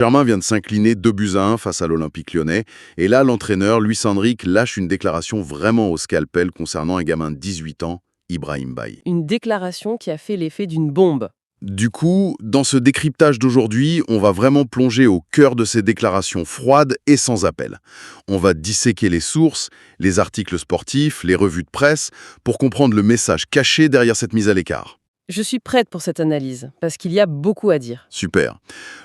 Germain vient de s'incliner 2-1 face à l'Olympique lyonnais. Et là, l'entraîneur, Luis Enrique, lâche une déclaration vraiment au scalpel concernant un gamin de 18 ans, Ibrahim Mbaye. Une déclaration qui a fait l'effet d'une bombe. Du coup, dans ce décryptage d'aujourd'hui, on va vraiment plonger au cœur de ces déclarations froides et sans appel. On va disséquer les sources, les articles sportifs, les revues de presse, pour comprendre le message caché derrière cette mise à l'écart. Je suis prête pour cette analyse, parce qu'il y a beaucoup à dire. Super.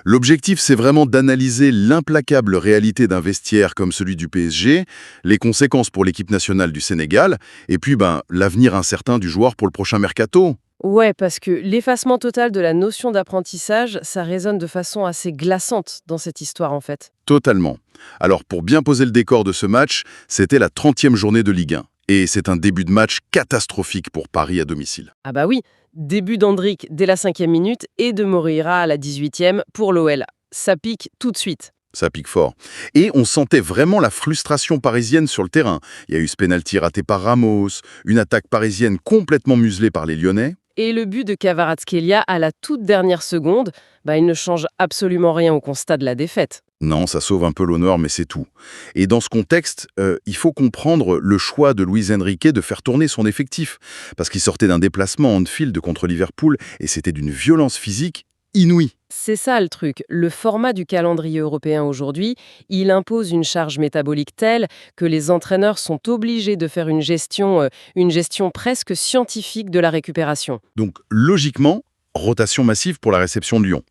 L'objectif, c'est vraiment d'analyser l'implacable réalité d'un vestiaire comme celui du PSG, les conséquences pour l'équipe nationale du Sénégal, et puis l'avenir incertain du joueur pour le prochain mercato. Ouais, parce que l'effacement total de la notion d'apprentissage, ça résonne de façon assez glaçante dans cette histoire en fait. Totalement. Alors, pour bien poser le décor de ce match, c'était la 30e journée de Ligue 1. Et c'est un début de match catastrophique pour Paris à domicile. Ah bah oui, début d'Endrick dès la 5e minute et de Moreira à la 18e pour l'OL. Ça pique tout de suite. Ça pique fort. Et on sentait vraiment la frustration parisienne sur le terrain. Il y a eu ce pénalty raté par Ramos, une attaque parisienne complètement muselée par les Lyonnais. Et le but de Kvaratskhelia à la toute dernière seconde, il ne change absolument rien au constat de la défaite. Non, ça sauve un peu l'honneur, mais c'est tout. Et dans ce contexte, il faut comprendre le choix de Luis Enrique de faire tourner son effectif. Parce qu'il sortait d'un déplacement en field contre Liverpool, et c'était d'une violence physique inouïe. C'est ça le truc. Le format du calendrier européen aujourd'hui, il impose une charge métabolique telle que les entraîneurs sont obligés de faire une gestion presque scientifique de la récupération. Donc, logiquement, rotation massive pour la réception de Lyon.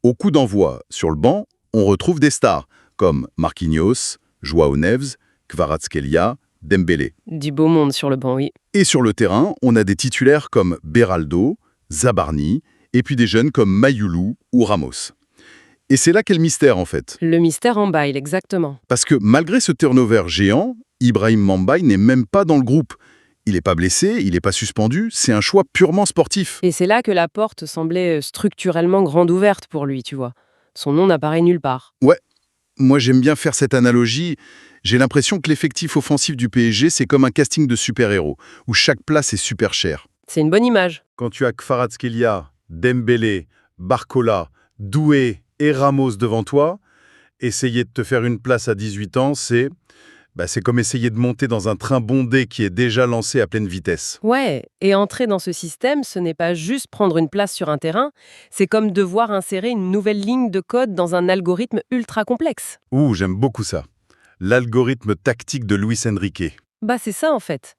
Au coup d'envoi, sur le banc, on retrouve des stars, comme Marquinhos, Joao Neves, Kvaratskhelia, Dembélé. Du beau monde sur le banc, oui. Et sur le terrain, on a des titulaires comme Beraldo, Zabarni, et puis des jeunes comme Mayoulou ou Ramos. Et c'est là qu'est le mystère, en fait. Le mystère en bail, exactement. Parce que malgré ce turnover géant, Ibrahim Mbaye n'est même pas dans le groupe. Il n'est pas blessé, il n'est pas suspendu, c'est un choix purement sportif. Et c'est là que la porte semblait structurellement grande ouverte pour lui, tu vois. Son nom n'apparaît nulle part. Ouais, moi j'aime bien faire cette analogie. J'ai l'impression que l'effectif offensif du PSG, c'est comme un casting de super-héros, où chaque place est super chère. C'est une bonne image. Quand tu as Kvaratskhelia, Dembélé, Barcola, Doué et Ramos devant toi, essayer de te faire une place à 18 ans, c'est comme essayer de monter dans un train bondé qui est déjà lancé à pleine vitesse. Ouais, et entrer dans ce système, ce n'est pas juste prendre une place sur un terrain, c'est comme devoir insérer une nouvelle ligne de code dans un algorithme ultra complexe. Ouh, j'aime beaucoup ça. L'algorithme tactique de Luis Enrique. C'est ça en fait.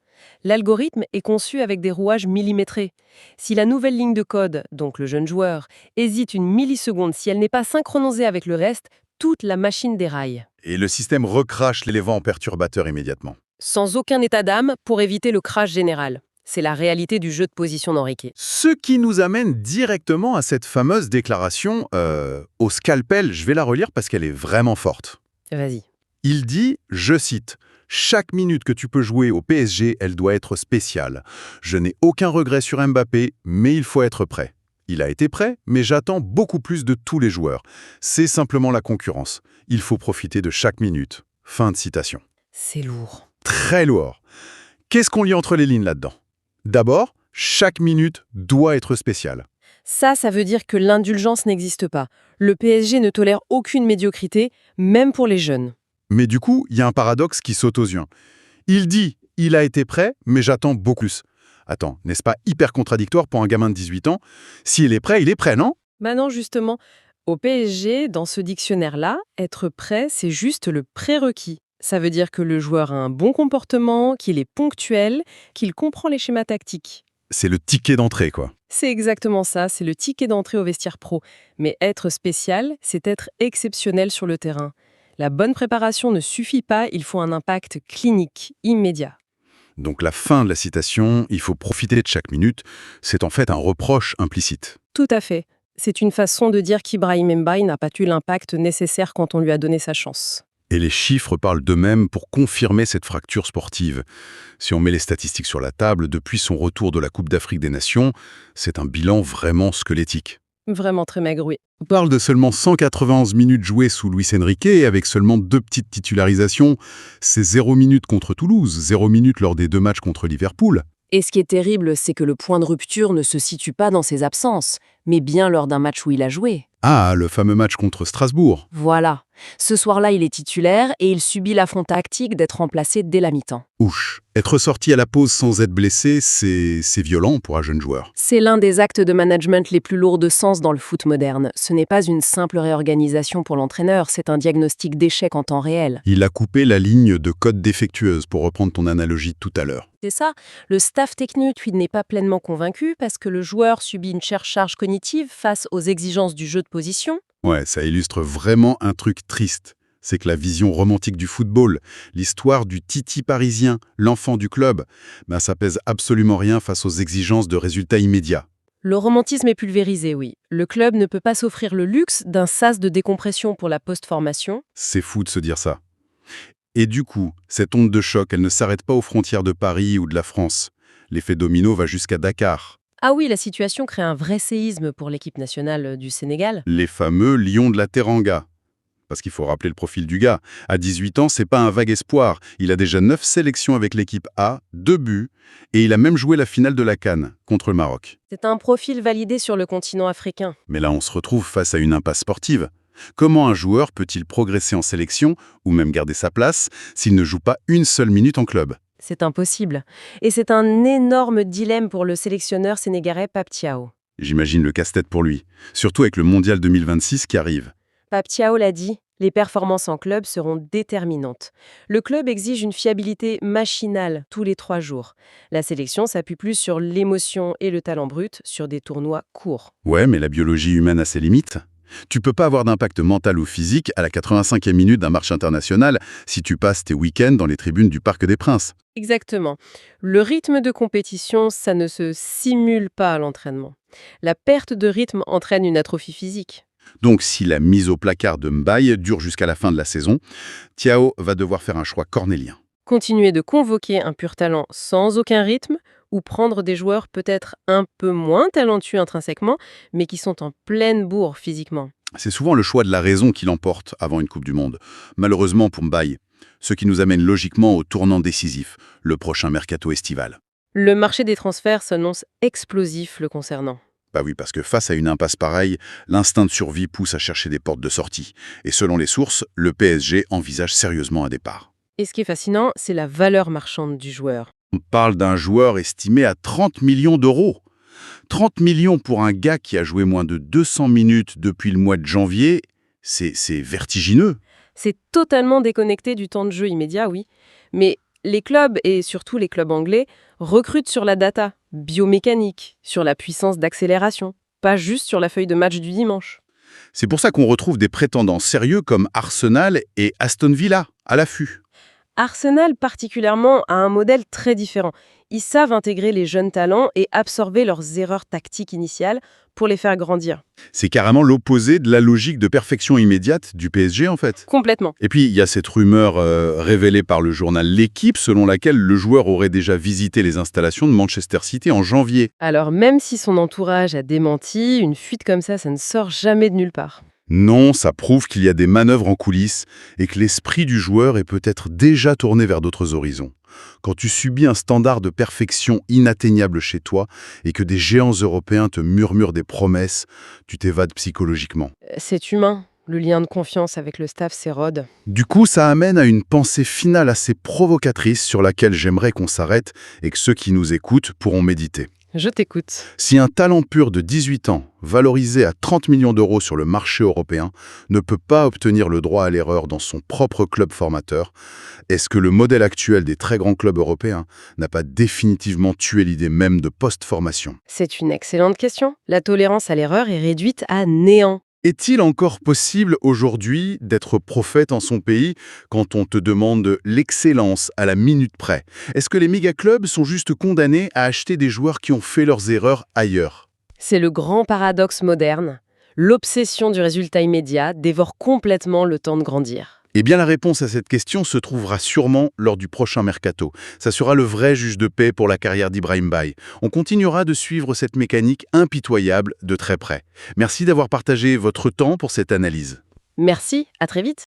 L'algorithme est conçu avec des rouages millimétrés. Si la nouvelle ligne de code, donc le jeune joueur, hésite une milliseconde, si elle n'est pas synchronisée avec le reste, toute la machine déraille. Et le système recrache l'élément perturbateur immédiatement. Sans aucun état d'âme pour éviter le crash général. C'est la réalité du jeu de position d'Enrique. Ce qui nous amène directement à cette fameuse déclaration au scalpel. Je vais la relire parce qu'elle est vraiment forte. Vas-y. Il dit, je cite, « Chaque minute que tu peux jouer au PSG, elle doit être spéciale. Je n'ai aucun regret sur Mbappé, mais il faut être prêt. Il a été prêt, mais j'attends beaucoup plus de tous les joueurs. C'est simplement la concurrence. Il faut profiter de chaque minute. » Fin de citation. C'est lourd. Très lourd. Qu'est-ce qu'on lit entre les lignes là-dedans? D'abord, chaque minute doit être spéciale. Ça veut dire que l'indulgence n'existe pas. Le PSG ne tolère aucune médiocrité, même pour les jeunes. Mais du coup, il y a un paradoxe qui saute aux yeux. Il dit « il a été prêt, mais j'attends beaucoup plus ». Attends, n'est-ce pas hyper contradictoire pour un gamin de 18 ans? S'il est prêt, non? Non, justement. Au PSG, dans ce dictionnaire-là, être prêt, c'est juste le prérequis. Ça veut dire que le joueur a un bon comportement, qu'il est ponctuel, qu'il comprend les schémas tactiques. C'est le ticket d'entrée, quoi. C'est exactement ça, c'est le ticket d'entrée au vestiaire pro. Mais être spécial, c'est être exceptionnel sur le terrain. La bonne préparation ne suffit pas, il faut un impact clinique, immédiat. Donc la fin de la citation, il faut profiter de chaque minute, c'est en fait un reproche implicite. Tout à fait. C'est une façon de dire qu'Ibrahim Mbaye n'a pas eu l'impact nécessaire quand on lui a donné sa chance. Et les chiffres parlent d'eux-mêmes pour confirmer cette fracture sportive. Si on met les statistiques sur la table, depuis son retour de la Coupe d'Afrique des Nations, c'est un bilan vraiment squelettique. Vraiment très maigre, oui. On parle de seulement 191 minutes jouées sous Luis Enrique, avec seulement 2 petites titularisations. C'est 0 minutes contre Toulouse, 0 minutes lors des 2 matchs contre Liverpool. Et ce qui est terrible, c'est que le point de rupture ne se situe pas dans ses absences, mais bien lors d'un match où il a joué. Ah, le fameux match contre Strasbourg. Voilà. Ce soir-là, il est titulaire et il subit l'affront tactique d'être remplacé dès la mi-temps. Ouch. Être sorti à la pause sans être blessé, c'est violent pour un jeune joueur. C'est l'un des actes de management les plus lourds de sens dans le foot moderne. Ce n'est pas une simple réorganisation pour l'entraîneur, c'est un diagnostic d'échec en temps réel. Il a coupé la ligne de code défectueuse, pour reprendre ton analogie de tout à l'heure. C'est ça, le staff technique, lui, n'est pas pleinement convaincu parce que le joueur subit une surcharge cognitive face aux exigences du jeu de position. Ouais, ça illustre vraiment un truc triste. C'est que la vision romantique du football, l'histoire du Titi parisien, l'enfant du club, ça pèse absolument rien face aux exigences de résultats immédiats. Le romantisme est pulvérisé, oui. Le club ne peut pas s'offrir le luxe d'un sas de décompression pour la post-formation. C'est fou de se dire ça. Et du coup, cette onde de choc, elle ne s'arrête pas aux frontières de Paris ou de la France. L'effet domino va jusqu'à Dakar. Ah oui, la situation crée un vrai séisme pour l'équipe nationale du Sénégal. Les fameux Lions de la Teranga. Parce qu'il faut rappeler le profil du gars. À 18 ans, c'est pas un vague espoir. Il a déjà 9 sélections avec l'équipe A, 2 buts, et il a même joué la finale de la CAN contre le Maroc. C'est un profil validé sur le continent africain. Mais là, on se retrouve face à une impasse sportive. Comment un joueur peut-il progresser en sélection, ou même garder sa place, s'il ne joue pas une seule minute en club? C'est impossible. Et c'est un énorme dilemme pour le sélectionneur sénégalais Pape Thiaw. J'imagine le casse-tête pour lui, surtout avec le Mondial 2026 qui arrive. Pape Thiaw l'a dit, les performances en club seront déterminantes. Le club exige une fiabilité machinale tous les 3 jours. La sélection s'appuie plus sur l'émotion et le talent brut sur des tournois courts. Ouais, mais la biologie humaine a ses limites. Tu peux pas avoir d'impact mental ou physique à la 85e minute d'un match international si tu passes tes week-ends dans les tribunes du Parc des Princes. Exactement. Le rythme de compétition, ça ne se simule pas à l'entraînement. La perte de rythme entraîne une atrophie physique. Donc si la mise au placard de Mbaye dure jusqu'à la fin de la saison, Thiaw va devoir faire un choix cornélien. Continuer de convoquer un pur talent sans aucun rythme ou prendre des joueurs peut-être un peu moins talentueux intrinsèquement, mais qui sont en pleine bourre physiquement. C'est souvent le choix de la raison qui l'emporte avant une Coupe du Monde. Malheureusement pour Mbaye, ce qui nous amène logiquement au tournant décisif, le prochain mercato estival. Le marché des transferts s'annonce explosif le concernant. Bah oui, parce que face à une impasse pareille, l'instinct de survie pousse à chercher des portes de sortie. Et selon les sources, le PSG envisage sérieusement un départ. Et ce qui est fascinant, c'est la valeur marchande du joueur. On parle d'un joueur estimé à 30 millions d'euros. 30 millions pour un gars qui a joué moins de 200 minutes depuis le mois de janvier, c'est vertigineux. C'est totalement déconnecté du temps de jeu immédiat, oui. Mais les clubs, et surtout les clubs anglais, recrutent sur la data biomécanique, sur la puissance d'accélération, pas juste sur la feuille de match du dimanche. C'est pour ça qu'on retrouve des prétendants sérieux comme Arsenal et Aston Villa à l'affût. Arsenal, particulièrement, a un modèle très différent. Ils savent intégrer les jeunes talents et absorber leurs erreurs tactiques initiales pour les faire grandir. C'est carrément l'opposé de la logique de perfection immédiate du PSG, en fait. Complètement. Et puis, il y a cette rumeur révélée par le journal L'Équipe, selon laquelle le joueur aurait déjà visité les installations de Manchester City en janvier. Alors, même si son entourage a démenti, une fuite comme ça ne sort jamais de nulle part. Non, ça prouve qu'il y a des manœuvres en coulisses et que l'esprit du joueur est peut-être déjà tourné vers d'autres horizons. Quand tu subis un standard de perfection inatteignable chez toi et que des géants européens te murmurent des promesses, tu t'évades psychologiquement. C'est humain. Le lien de confiance avec le staff s'érode. Du coup, ça amène à une pensée finale assez provocatrice sur laquelle j'aimerais qu'on s'arrête et que ceux qui nous écoutent pourront méditer. Je t'écoute. Si un talent pur de 18 ans, valorisé à 30 millions d'euros sur le marché européen, ne peut pas obtenir le droit à l'erreur dans son propre club formateur, est-ce que le modèle actuel des très grands clubs européens n'a pas définitivement tué l'idée même de post-formation? C'est une excellente question. La tolérance à l'erreur est réduite à néant. Est-il encore possible aujourd'hui d'être prophète en son pays quand on te demande l'excellence à la minute près? Est-ce que les méga-clubs sont juste condamnés à acheter des joueurs qui ont fait leurs erreurs ailleurs? C'est le grand paradoxe moderne. L'obsession du résultat immédiat dévore complètement le temps de grandir. Eh bien, la réponse à cette question se trouvera sûrement lors du prochain mercato. Ça sera le vrai juge de paix pour la carrière d'Ibrahim Mbaye. On continuera de suivre cette mécanique impitoyable de très près. Merci d'avoir partagé votre temps pour cette analyse. Merci, à très vite.